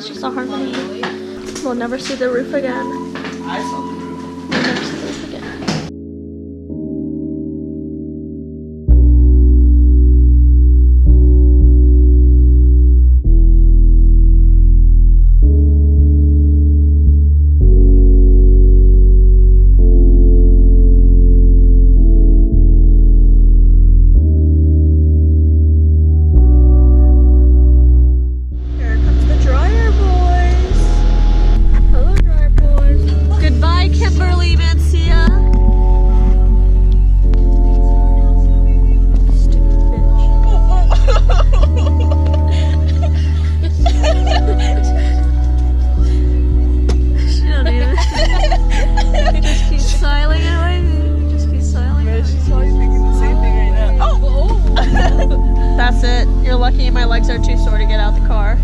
It's just a harmony. We'll never see the roof again. I saw the roof. We'll never see the roof again. That's it. You're lucky my legs are too sore to get out the car.